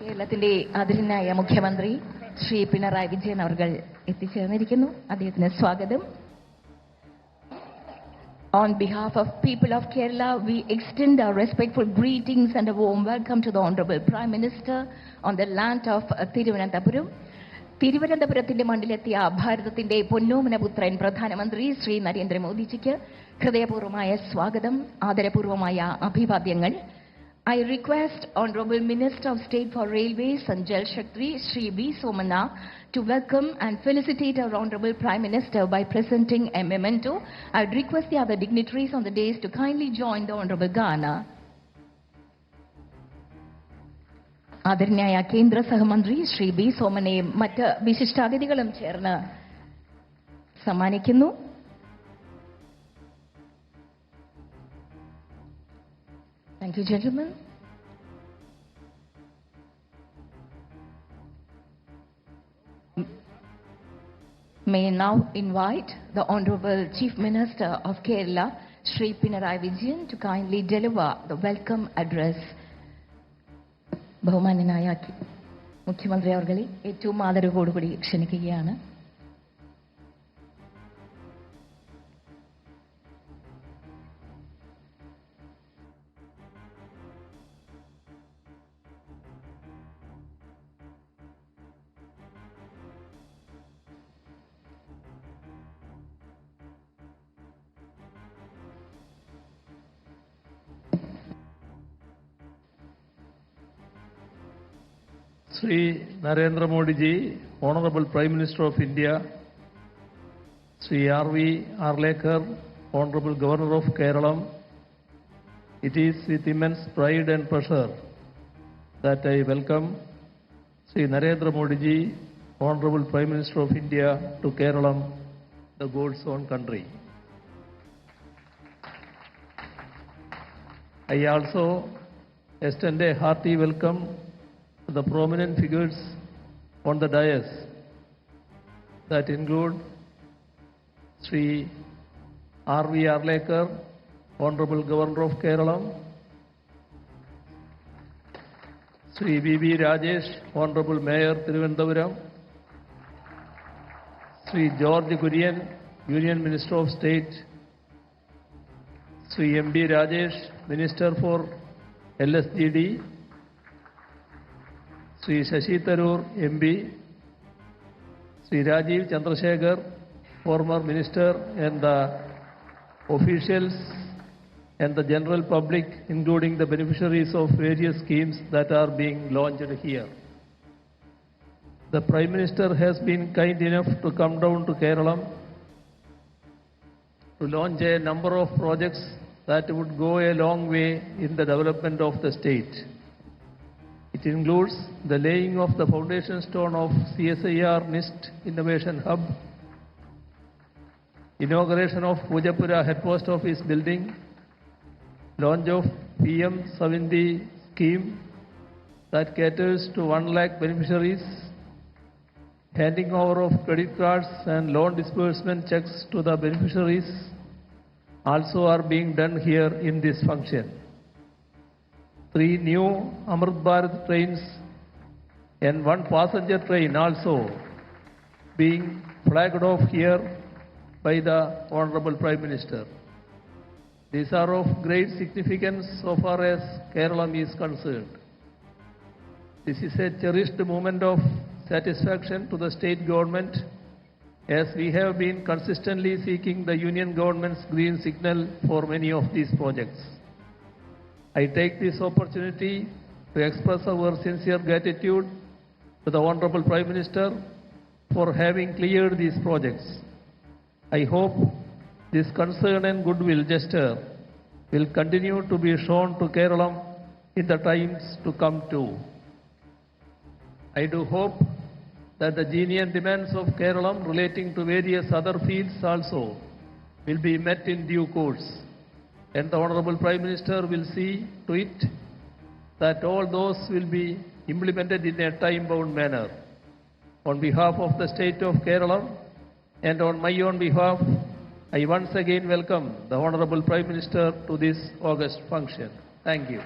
കേരളത്തിന്റെ ആദരണീയ മുഖ്യമന്ത്രി ശ്രീ പിണറായി വിജയൻ അവർ എത്തിച്ചേർന്നിരിക്കുന്നു. അദ്ദേഹത്തിന് സ്വാഗതം. On behalf of people of Kerala, we extend our respectful greetings and a warm welcome to the Honorable Prime Minister on the land of Thiruvananthapuram. തിരുവനന്തപുരത്തിന്റെ മണ്ണിലെത്തിയ ഭാരതത്തിന്റെ പൊന്നോമനപുത്രൻ പ്രധാനമന്ത്രി ശ്രീ നരേന്ദ്രമോദിജിക്ക് ഹൃദയപൂർവ്വമായ സ്വാഗതം, ആദരപൂർവ്വമായ അഭിവാദ്യങ്ങൾ. I request Honorable Minister of State for Railways and Jal Shakti, Shri V. Somana, to welcome and felicitate our Honorable Prime Minister by presenting a memento. I would request the other dignitaries on the dais to kindly join the Honorable Ghana. ആദരണീയ കേന്ദ്ര സഹമന്ത്രി Shri B സോമനെയും മറ്റ് വിശിഷ്ടാതിഥികളും ചേർന്ന് സമ്മാനിക്കുന്നു. Thank you, gentlemen. May I now invite the Honorable Chief Minister of Kerala, Shri Pinarayi Vijayan, to kindly deliver the welcome address. ബഹുമാന്യനായ മുഖ്യമന്ത്രി അവർകളെ ഏറ്റവും ആദരവോടുകൂടി ക്ഷണിക്കുകയാണ്. Sri Narendra Modi ji, Honorable Prime Minister of India, Sri R.V. Arlekar, Honorable Governor of Kerala, it is with immense pride and pleasure that I welcome Sri Narendra Modi ji, Honorable Prime Minister of India, to Kerala, the God's own country. I also extend a hearty welcome the prominent figures on the dais that include Sri R.V. Arlekar, Honorable Governor of Kerala, Sri V.B. Rajesh, Honorable Mayor Thiruvananthapuram, Sri George Kurian, Union Minister of State, Sri M.D. Rajesh, Minister for LSGD, Sri Shashi Tharoor, MP, Sri Rajiv Chandrasekhar, former Minister, and the officials and the general public, including the beneficiaries of various schemes that are being launched here. The Prime Minister has been kind enough to come down to Kerala to launch a number of projects that would go a long way in the development of the state. It includes the laying of the foundation stone of CSIR NIST Innovation Hub, inauguration of Pujapura Head Post Office building, launch of PM Savindhi scheme that caters to 1 lakh beneficiaries, handing over of credit cards and loan disbursement checks to the beneficiaries also are being done here in this function. 3 new Amrit Bharat trains and 1 passenger train also being flagged off here by the Honorable Prime Minister. These are of great significance so far as Kerala is concerned. This is a cherished moment of satisfaction to the state government, as we have been consistently seeking the Union government's green signal for many of these projects. I take this opportunity to express our sincere gratitude to the Honorable Prime Minister for having cleared these projects. I hope this concern and goodwill gesture will continue to be shown to Kerala in the times to come too. I do hope that the genuine demands of Kerala relating to various other fields also will be met in due course, and the Honorable Prime Minister will see to it that all those will be implemented in a time-bound manner. On behalf of the State of Kerala and on my own behalf, I once again welcome the Honorable Prime Minister to this august function. Thank you.